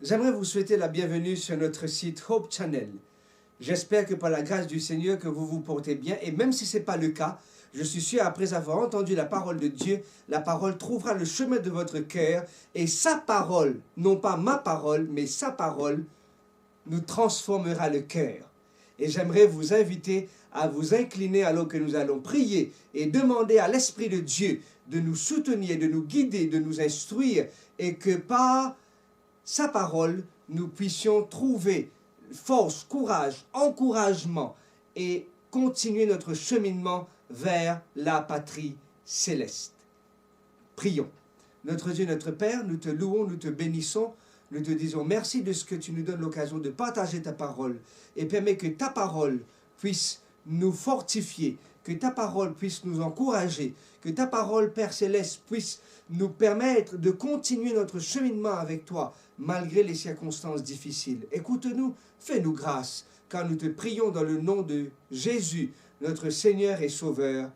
J'aimerais vous souhaiter la bienvenue sur notre site Hope Channel. J'espère que par la grâce du Seigneur que vous vous portez bien, et même si ce n'est pas le cas, je suis sûr après avoir entendu la parole de Dieu, la parole trouvera le chemin de votre cœur, et sa parole, non pas ma parole, mais sa parole, nous transformera le cœur. Et j'aimerais vous inviter à vous incliner alors que nous allons prier et demander à l'Esprit de Dieu de nous soutenir, de nous guider, de nous instruire, et que par sa parole, nous puissions trouver force, courage, encouragement et continuer notre cheminement vers la patrie céleste. Prions. Notre Dieu, notre Père, nous te louons, nous te bénissons, nous te disons merci de ce que tu nous donnes l'occasion de partager ta parole et permets que ta parole puisse nous fortifier, que ta parole puisse nous encourager, que ta parole, Père Céleste, puisse nous permettre de continuer notre cheminement avec toi, malgré les circonstances difficiles. Écoute-nous, fais-nous grâce, car nous te prions dans le nom de Jésus, notre Seigneur et Sauveur.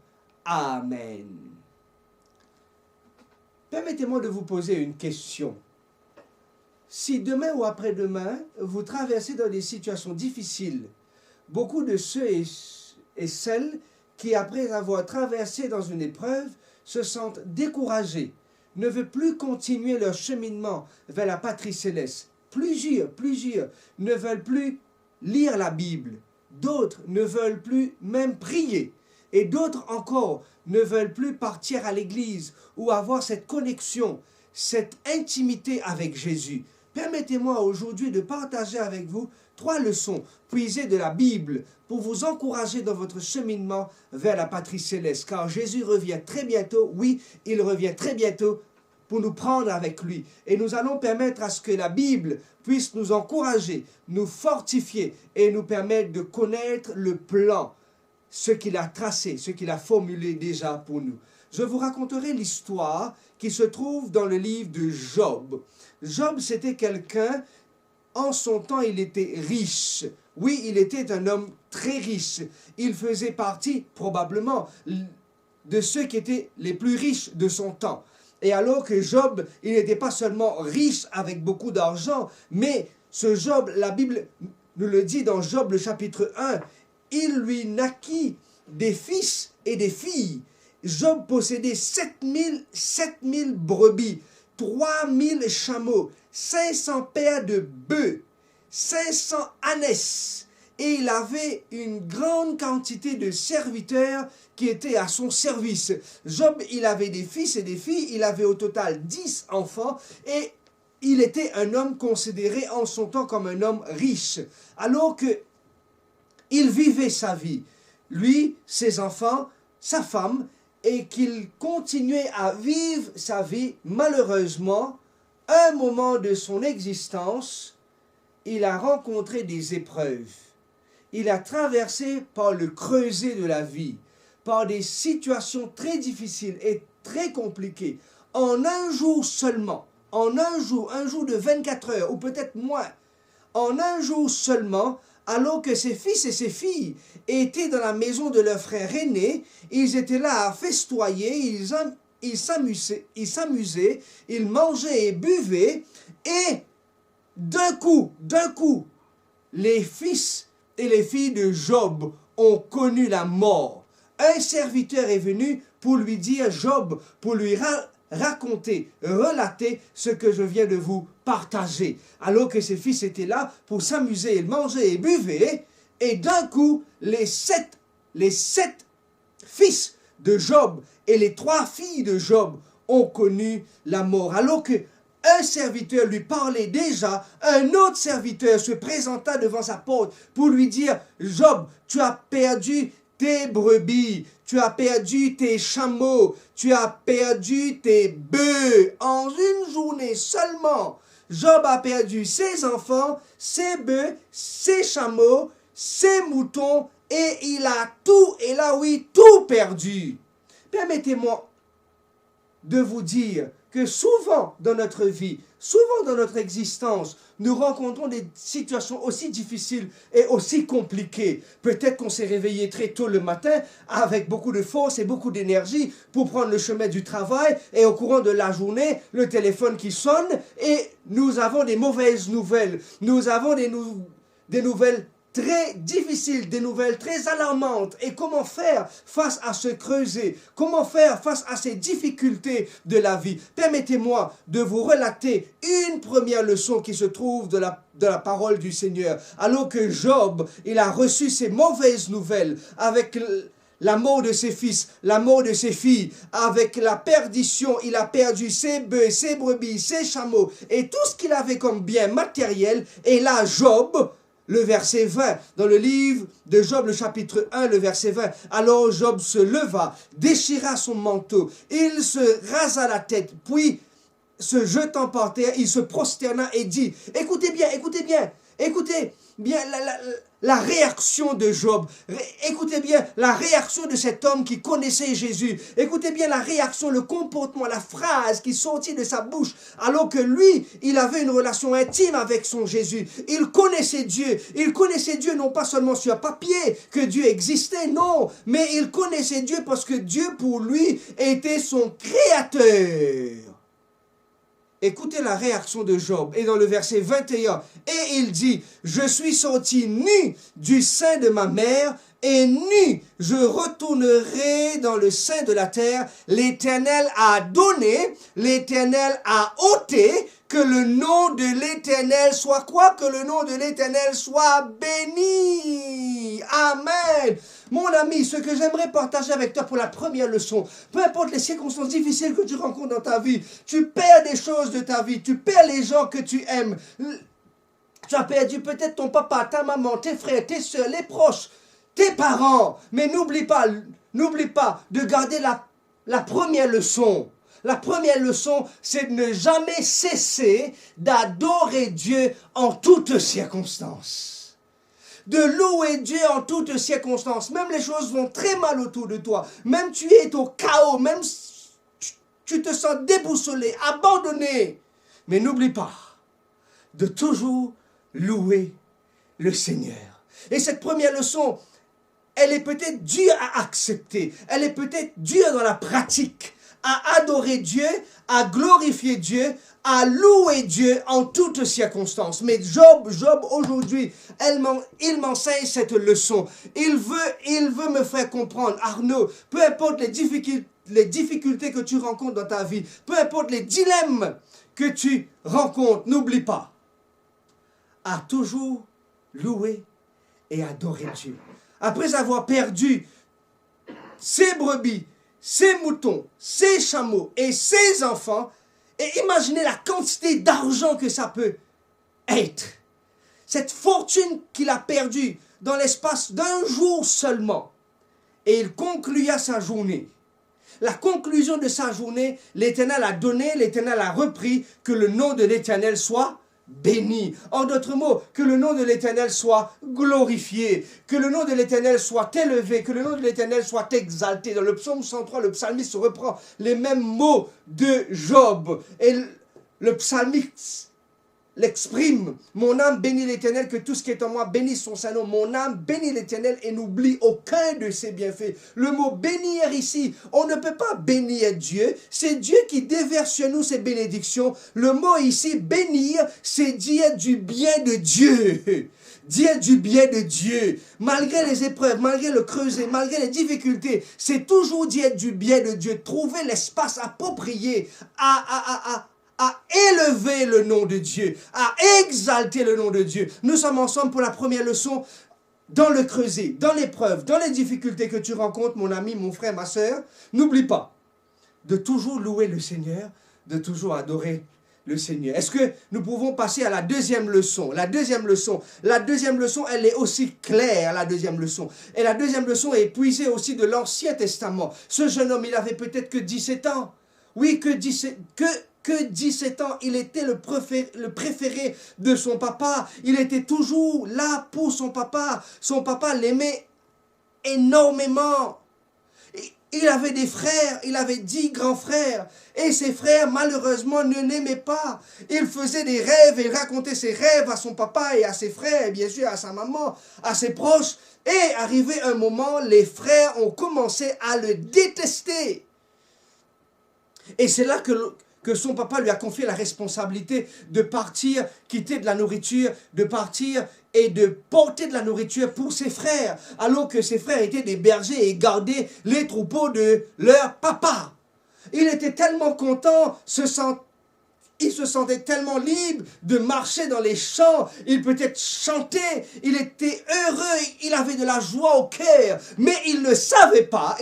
Amen. Permettez-moi de vous poser une question. Si demain ou après-demain, vous traversez dans des situations difficiles, beaucoup de ceux et celles qui, après avoir traversé dans une épreuve, se sentent découragés, ne veulent plus continuer leur cheminement vers la patrie céleste. Plusieurs ne veulent plus lire la Bible. D'autres ne veulent plus même prier. Et d'autres encore ne veulent plus partir à l'église ou avoir cette connexion, cette intimité avec Jésus. Permettez-moi aujourd'hui de partager avec vous 3 leçons puisées de la Bible pour vous encourager dans votre cheminement vers la patrie céleste. Car Jésus revient très bientôt. Oui, il revient très bientôt pour nous prendre avec lui. Et nous allons permettre à ce que la Bible puisse nous encourager, nous fortifier et nous permettre de connaître le plan, ce qu'il a tracé, ce qu'il a formulé déjà pour nous. Je vous raconterai l'histoire qui se trouve dans le livre de Job. Job, c'était quelqu'un, en son temps, il était riche. Oui, il était un homme très riche. Il faisait partie, probablement, de ceux qui étaient les plus riches de son temps. Et alors que Job, il n'était pas seulement riche avec beaucoup d'argent, mais ce Job, la Bible nous le dit dans Job, le chapitre 1, il lui naquit des fils et des filles. Job possédait 7000 brebis, 3000 chameaux, 500 paires de bœufs, 500 ânesses. Et il avait une grande quantité de serviteurs qui étaient à son service. Job, il avait des fils et des filles, il avait au total 10 enfants et il était un homme considéré en son temps comme un homme riche. Alors que il vivait sa vie, lui, ses enfants, sa femme, et qu'il continuait à vivre sa vie, malheureusement, un moment de son existence, il a rencontré des épreuves. Il a traversé par le creuset de la vie, par des situations très difficiles et très compliquées. En un jour seulement, un jour de 24 heures, ou peut-être moins, en un jour seulement, alors que ses fils et ses filles étaient dans la maison de leur frère aîné, ils étaient là à festoyer, ils s'amusaient, ils mangeaient et buvaient, et d'un coup, les fils et les filles de Job ont connu la mort. Un serviteur est venu pour lui dire Job, pour lui relater ce que je viens de vous partager. Alors que ses fils étaient là pour s'amuser, ils mangeaient et buvaient, et d'un coup, les sept fils de Job et les 3 filles de Job ont connu la mort. Alors que un serviteur lui parlait déjà, un autre serviteur se présenta devant sa porte pour lui dire « Job, tu as perdu tes brebis, tu as perdu tes chameaux, tu as perdu tes bœufs. En une journée seulement, Job a perdu ses enfants, ses bœufs, ses chameaux, ses moutons, et il a tout perdu. » Permettez-moi de vous dire que souvent dans notre vie, Souvent dans notre existence, nous rencontrons des situations aussi difficiles et aussi compliquées. Peut-être qu'on s'est réveillé très tôt le matin avec beaucoup de force et beaucoup d'énergie pour prendre le chemin du travail et au courant de la journée, le téléphone qui sonne et nous avons des mauvaises nouvelles. Nous avons des nouvelles très difficiles, des nouvelles très alarmantes. Et comment faire face à ce creuset? Comment faire face à ces difficultés de la vie? Permettez-moi de vous relater une première leçon qui se trouve de la parole du Seigneur. Alors que Job, il a reçu ces mauvaises nouvelles avec la mort de ses fils, la mort de ses filles, avec la perdition, il a perdu ses bœufs, ses brebis, ses chameaux et tout ce qu'il avait comme bien matériel. Et là, Job, le verset 20, dans le livre de Job, le chapitre 1, le verset 20. Alors Job se leva, déchira son manteau, il se rasa la tête, puis se jetant par terre, il se prosterna et dit, écoutez bien, écoutez bien la réaction de Job. Écoutez bien la réaction de cet homme qui connaissait Jésus. Écoutez bien la réaction, le comportement, la phrase qui sortit de sa bouche alors que lui, il avait une relation intime avec son Jésus. Il connaissait Dieu. Il connaissait Dieu non pas seulement sur papier que Dieu existait, non, mais il connaissait Dieu parce que Dieu pour lui était son créateur. Écoutez la réaction de Job. Et dans le verset 21, et il dit, je suis sorti nu du sein de ma mère, et nu je retournerai dans le sein de la terre. L'Éternel a donné, l'Éternel a ôté, que le nom de l'Éternel soit quoi? Que le nom de l'Éternel soit béni. Amen. Mon ami, ce que j'aimerais partager avec toi pour la première leçon, peu importe les circonstances difficiles que tu rencontres dans ta vie, tu perds des choses de ta vie, tu perds les gens que tu aimes. Tu as perdu peut-être ton papa, ta maman, tes frères, tes soeurs, les proches, tes parents. Mais n'oublie pas de garder la première leçon. La première leçon, c'est de ne jamais cesser d'adorer Dieu en toutes circonstances. De louer Dieu en toutes circonstances. Même les choses vont très mal autour de toi. Même tu es au chaos. Même tu te sens déboussolé, abandonné. Mais n'oublie pas de toujours louer le Seigneur. Et cette première leçon, elle est peut-être dure à accepter. Elle est peut-être dure dans la pratique. À adorer Dieu, à glorifier Dieu, à louer Dieu en toutes circonstances. Mais Job aujourd'hui, il m'enseigne cette leçon. Il veut me faire comprendre, Arnaud, peu importe les difficultés que tu rencontres dans ta vie, peu importe les dilemmes que tu rencontres, n'oublie pas à toujours louer et adorer Dieu. Après avoir perdu ses brebis, ses moutons, ses chameaux et ses enfants, et imaginez la quantité d'argent que ça peut être. Cette fortune qu'il a perdue dans l'espace d'un jour seulement. Et il conclua sa journée. La conclusion de sa journée, l'Éternel a donné, l'Éternel a repris, que le nom de l'Éternel soit béni. En d'autres mots, que le nom de l'Éternel soit glorifié, que le nom de l'Éternel soit élevé, que le nom de l'Éternel soit exalté. Dans le psaume 103, le psalmiste reprend les mêmes mots de Job. Et le psalmiste l'exprime. Mon âme bénit l'Éternel, que tout ce qui est en moi bénisse son Saint-Nom. Mon âme bénit l'Éternel et n'oublie aucun de ses bienfaits. Le mot bénir ici, on ne peut pas bénir Dieu. C'est Dieu qui déverse sur nous ses bénédictions. Le mot ici, bénir, c'est dire du bien de Dieu. Dire du bien de Dieu. Malgré les épreuves, malgré le creuset, malgré les difficultés, c'est toujours dire du bien de Dieu. Trouver l'espace approprié à élever le nom de Dieu, à exalter le nom de Dieu. Nous sommes ensemble pour la première leçon dans le creuset, dans l'épreuve, dans les difficultés que tu rencontres, mon ami, mon frère, ma soeur. N'oublie pas de toujours louer le Seigneur, de toujours adorer le Seigneur. Est-ce que nous pouvons passer à la deuxième leçon? La deuxième leçon, elle est aussi claire, la deuxième leçon. Et la deuxième leçon est puisée aussi de l'Ancien Testament. Ce jeune homme, il avait peut-être que 17 ans. Oui, que 17 ans, il était le préféré de son papa. Il était toujours là pour son papa. Son papa l'aimait énormément. il avait des frères, il avait 10 grands frères. Et ses frères, malheureusement, ne l'aimaient pas. Il faisait des rêves, il racontait ses rêves à son papa et à ses frères, et bien sûr à sa maman, à ses proches. Et arrivé un moment, les frères ont commencé à le détester. Et c'est là que son papa lui a confié la responsabilité de partir, quitter de la nourriture, de partir et de porter de la nourriture pour ses frères, alors que ses frères étaient des bergers et gardaient les troupeaux de leur papa. Il était tellement content, il se sentait tellement libre de marcher dans les champs, il peut-être chanter, il était heureux, il avait de la joie au cœur, mais il ne savait pas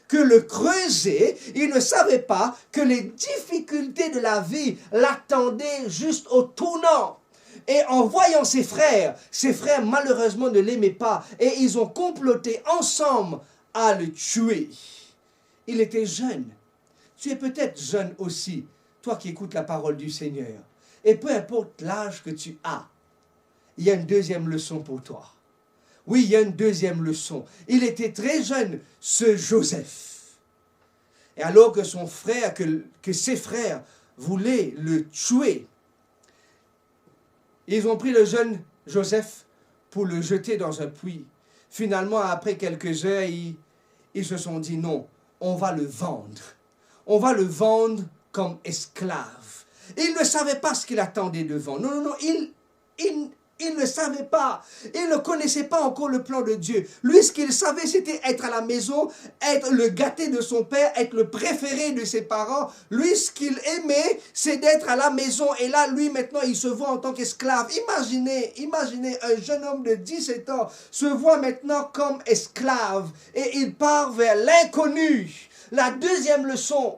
que le creuset, il ne savait pas que les difficultés de la vie l'attendaient juste au tournant. Et en voyant ses frères malheureusement ne l'aimaient pas et ils ont comploté ensemble à le tuer. Il était jeune. Tu es peut-être jeune aussi, toi qui écoutes la parole du Seigneur. Et peu importe l'âge que tu as, il y a une deuxième leçon pour toi. Oui, il y a une deuxième leçon. Il était très jeune, ce Joseph. Et alors que son frère, que ses frères voulaient le tuer, ils ont pris le jeune Joseph pour le jeter dans un puits. Finalement, après quelques heures, ils se sont dit non, on va le vendre. On va le vendre comme esclave. Il ne savait pas ce qu'il attendait devant. Non, il ne savait pas. Il ne connaissait pas encore le plan de Dieu. Lui, ce qu'il savait, c'était être à la maison, être le gâté de son père, être le préféré de ses parents. Lui, ce qu'il aimait, c'est d'être à la maison. Et là, lui, maintenant, il se voit en tant qu'esclave. Imaginez un jeune homme de 17 ans se voit maintenant comme esclave. Et il part vers l'inconnu. La deuxième leçon,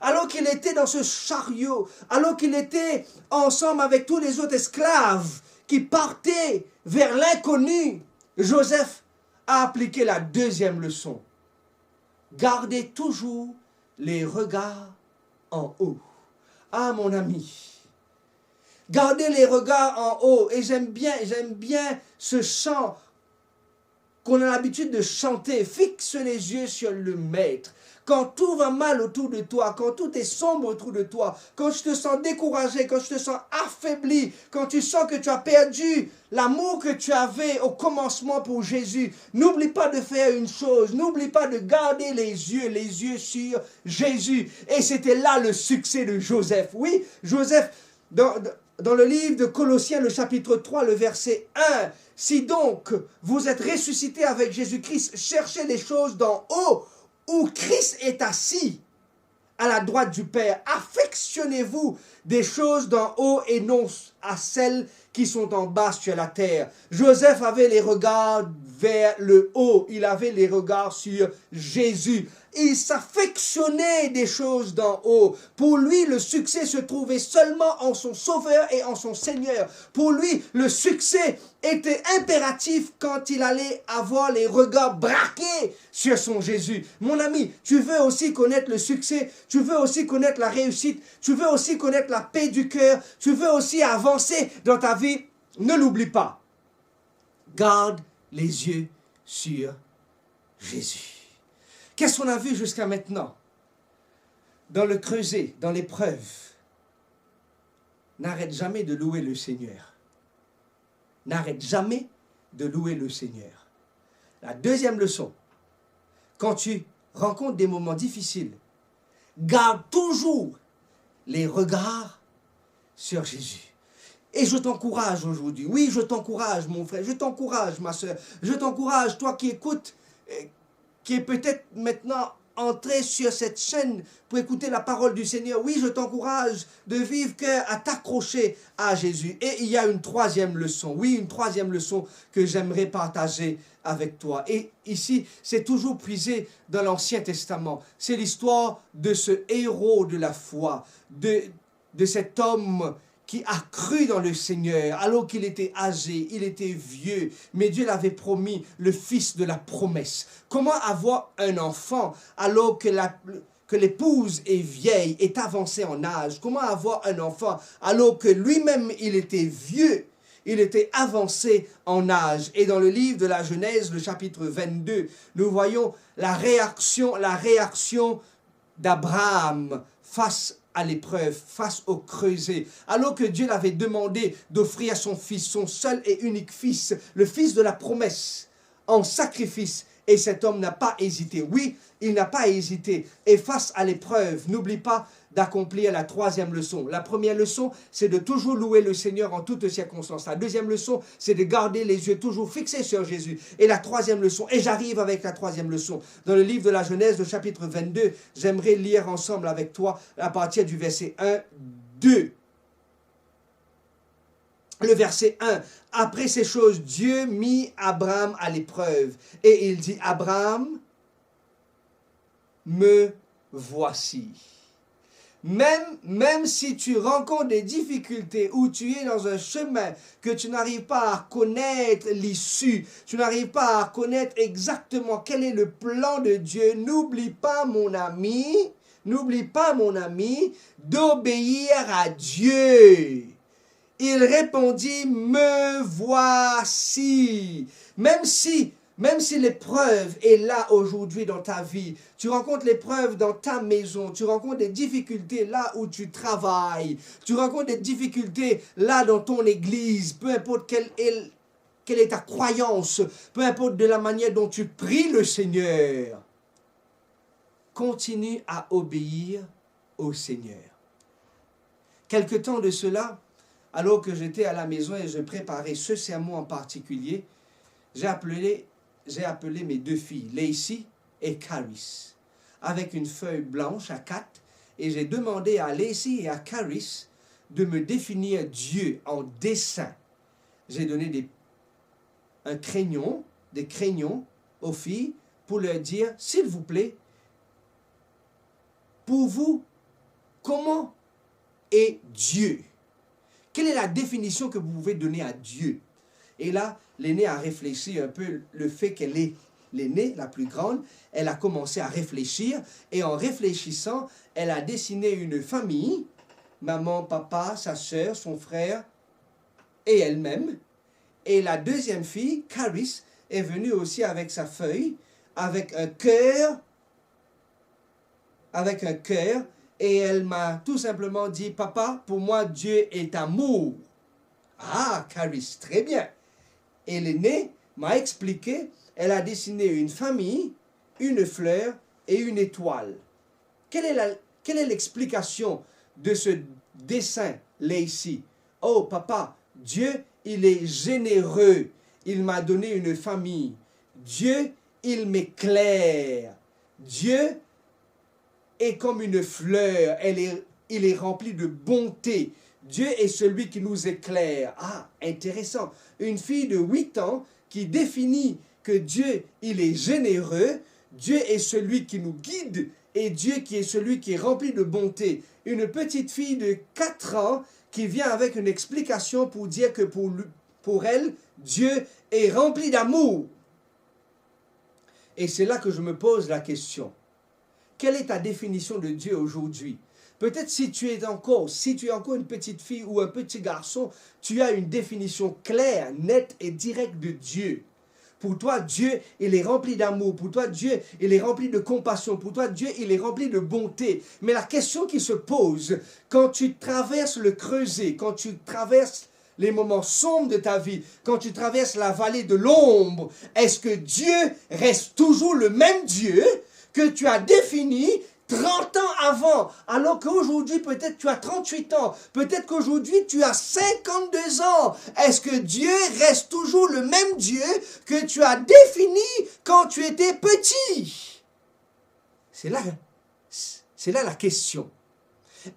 alors qu'il était dans ce chariot, alors qu'il était ensemble avec tous les autres esclaves qui partaient vers l'inconnu, Joseph a appliqué la deuxième leçon. Gardez toujours les regards en haut. Ah mon ami, gardez les regards en haut. Et j'aime bien ce chant qu'on a l'habitude de chanter. Fixe les yeux sur le Maître. Quand tout va mal autour de toi, quand tout est sombre autour de toi, quand tu te sens découragé, quand tu te sens affaibli, quand tu sens que tu as perdu l'amour que tu avais au commencement pour Jésus, n'oublie pas de faire une chose, n'oublie pas de garder les yeux sur Jésus. Et c'était là le succès de Joseph. Oui, Joseph, dans le livre de Colossiens, le chapitre 3, le verset 1, « Si donc vous êtes ressuscités avec Jésus-Christ, cherchez les choses d'en haut, où Christ est assis à la droite du Père. Affectionnez-vous des choses d'en haut et non à celles qui sont en bas sur la terre. » Joseph avait les regards vers le haut. Il avait les regards sur Jésus. Il s'affectionnait des choses d'en haut. Pour lui, le succès se trouvait seulement en son Sauveur et en son Seigneur. Pour lui, le succès était impératif quand il allait avoir les regards braqués sur son Jésus. Mon ami, tu veux aussi connaître le succès, tu veux aussi connaître la réussite, tu veux aussi connaître la paix du cœur, tu veux aussi avancer dans ta vie, ne l'oublie pas. Garde les yeux sur Jésus. Qu'est-ce qu'on a vu jusqu'à maintenant? Dans le creuset, dans l'épreuve, n'arrête jamais de louer le Seigneur. N'arrête jamais de louer le Seigneur. La deuxième leçon, quand tu rencontres des moments difficiles, garde toujours les regards sur Jésus. Et je t'encourage aujourd'hui. Oui, je t'encourage, mon frère. Je t'encourage, ma soeur. Je t'encourage, toi qui écoutes, qui est peut-être maintenant entré sur cette chaîne pour écouter la parole du Seigneur. Oui, je t'encourage de vivre cœur à t'accrocher à Jésus. Et il y a une troisième leçon. Oui, une troisième leçon que j'aimerais partager avec toi. Et ici, c'est toujours puisé dans l'Ancien Testament. C'est l'histoire de ce héros de la foi, de cet homme qui a cru dans le Seigneur alors qu'il était âgé, il était vieux, mais Dieu l'avait promis, le fils de la promesse. Comment avoir un enfant alors que l'épouse est vieille, est avancée en âge? Comment avoir un enfant alors que lui-même il était vieux? il était avancé en âge. Et dans le livre de la Genèse, le chapitre 22, nous voyons la réaction d'Abraham face à l'épreuve, face au creuset. Alors que Dieu l'avait demandé d'offrir son fils, son seul et unique fils, le fils de la promesse, en sacrifice. Et cet homme n'a pas hésité. Oui, il n'a pas hésité. Et face à l'épreuve, n'oublie pas d'accomplir la troisième leçon. La première leçon, c'est de toujours louer le Seigneur en toutes circonstances. La deuxième leçon, c'est de garder les yeux toujours fixés sur Jésus. Et la troisième leçon, et j'arrive avec la troisième leçon. Dans le livre de la Genèse, le chapitre 22, j'aimerais lire ensemble avec toi à partir du verset 1, 2. Le verset 1, après ces choses, Dieu mit Abraham à l'épreuve. Et il dit, Abraham, me voici. Même si tu rencontres des difficultés ou tu es dans un chemin que tu n'arrives pas à connaître l'issue, tu n'arrives pas à connaître exactement quel est le plan de Dieu, n'oublie pas mon ami, d'obéir à Dieu. Il répondit, me voici. Même si l'épreuve est là aujourd'hui dans ta vie, tu rencontres l'épreuve dans ta maison, tu rencontres des difficultés là où tu travailles, tu rencontres des difficultés là dans ton église, peu importe quelle est ta croyance, peu importe de la manière dont tu pries le Seigneur, continue à obéir au Seigneur. Quelque temps de cela, alors que j'étais à la maison et je préparais ce sermon en particulier, j'ai appelé mes deux filles, Lacey et Caris, avec une feuille blanche à 4, et j'ai demandé à Lacey et à Caris de me définir Dieu en dessin. J'ai donné des crayons aux filles pour leur dire, s'il vous plaît, pour vous, comment est Dieu? Quelle est la définition que vous pouvez donner à Dieu? Et là, l'aînée a réfléchi un peu le fait qu'elle est l'aînée, la plus grande. Elle a commencé à réfléchir et en réfléchissant, elle a dessiné une famille, maman, papa, sa sœur, son frère et elle-même. Et la deuxième fille, Caris, est venue aussi avec sa feuille, avec un cœur, et elle m'a tout simplement dit, papa, pour moi, Dieu est amour. Ah, Caris, très bien. Et l'aînée m'a expliqué, elle a dessiné une famille, une fleur et une étoile. Quelle est l'explication de ce dessin, Lacey? Oh, papa, Dieu, il est généreux. Il m'a donné une famille. Dieu, il m'éclaire. Dieu est comme une fleur, il est rempli de bonté. Dieu est celui qui nous éclaire. Ah, intéressant. Une fille de 8 ans qui définit que Dieu, il est généreux, Dieu est celui qui nous guide et Dieu qui est celui qui est rempli de bonté. Une petite fille de 4 ans qui vient avec une explication pour dire que pour elle, Dieu est rempli d'amour. Et c'est là que je me pose la question. Quelle est ta définition de Dieu aujourd'hui? Peut-être si tu es encore une petite fille ou un petit garçon, tu as une définition claire, nette et directe de Dieu. Pour toi, Dieu, il est rempli d'amour. Pour toi, Dieu, il est rempli de compassion. Pour toi, Dieu, il est rempli de bonté. Mais la question qui se pose, quand tu traverses le creuset, quand tu traverses les moments sombres de ta vie, quand tu traverses la vallée de l'ombre, est-ce que Dieu reste toujours le même Dieu que tu as défini 30 ans avant, alors qu'aujourd'hui, peut-être tu as 38 ans, peut-être qu'aujourd'hui tu as 52 ans. Est-ce que Dieu reste toujours le même Dieu que tu as défini quand tu étais petit? C'est là la question.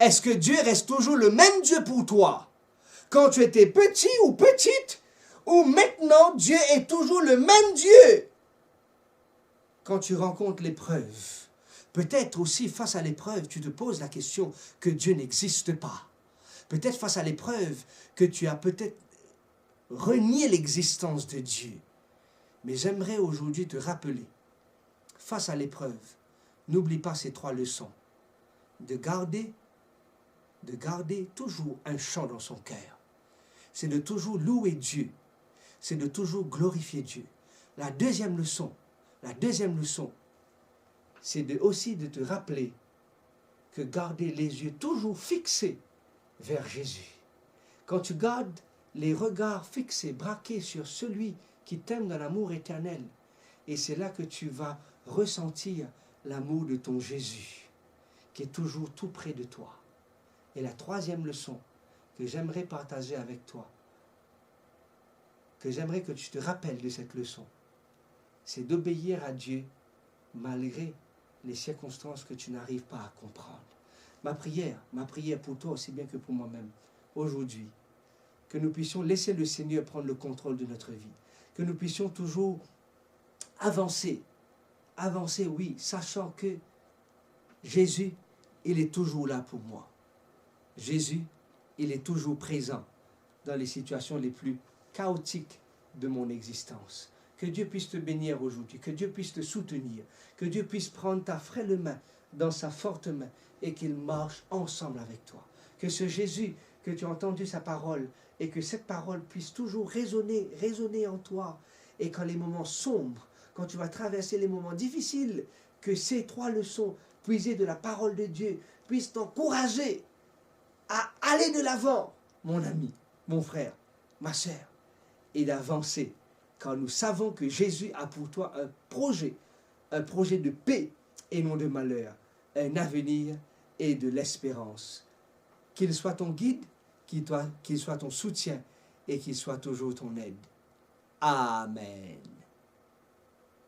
Est-ce que Dieu reste toujours le même Dieu pour toi quand tu étais petit ou petite, ou maintenant Dieu est toujours le même Dieu quand tu rencontres l'épreuve? Peut-être aussi, face à l'épreuve, tu te poses la question que Dieu n'existe pas. Peut-être face à l'épreuve que tu as peut-être renié l'existence de Dieu. Mais j'aimerais aujourd'hui te rappeler, face à l'épreuve, n'oublie pas ces 3 leçons. De garder toujours un chant dans son cœur. c'est de toujours louer Dieu, c'est de toujours glorifier Dieu. La deuxième leçon, c'est aussi de te rappeler que garder les yeux toujours fixés vers Jésus. Quand tu gardes les regards fixés, braqués sur celui qui t'aime dans l'amour éternel, et c'est là que tu vas ressentir l'amour de ton Jésus, qui est toujours tout près de toi. Et la troisième leçon que j'aimerais partager avec toi, que j'aimerais que tu te rappelles de cette leçon, c'est d'obéir à Dieu malgré les circonstances que tu n'arrives pas à comprendre. Ma prière pour toi aussi bien que pour moi-même, aujourd'hui, que nous puissions laisser le Seigneur prendre le contrôle de notre vie, que nous puissions toujours avancer, oui, sachant que Jésus, il est toujours là pour moi. Jésus, il est toujours présent dans les situations les plus chaotiques de mon existence. Que Dieu puisse te bénir aujourd'hui, que Dieu puisse te soutenir, que Dieu puisse prendre ta frêle main dans sa forte main et qu'il marche ensemble avec toi. Que ce Jésus, que tu as entendu sa parole et que cette parole puisse toujours résonner en toi. Et quand les moments sombres, quand tu vas traverser les moments difficiles, que ces trois leçons puisées de la parole de Dieu puissent t'encourager à aller de l'avant, mon ami, mon frère, ma sœur, et d'avancer. Quand nous savons que Jésus a pour toi un projet de paix et non de malheur, un avenir et de l'espérance. Qu'il soit ton guide, qu'il soit ton soutien et qu'il soit toujours ton aide. Amen.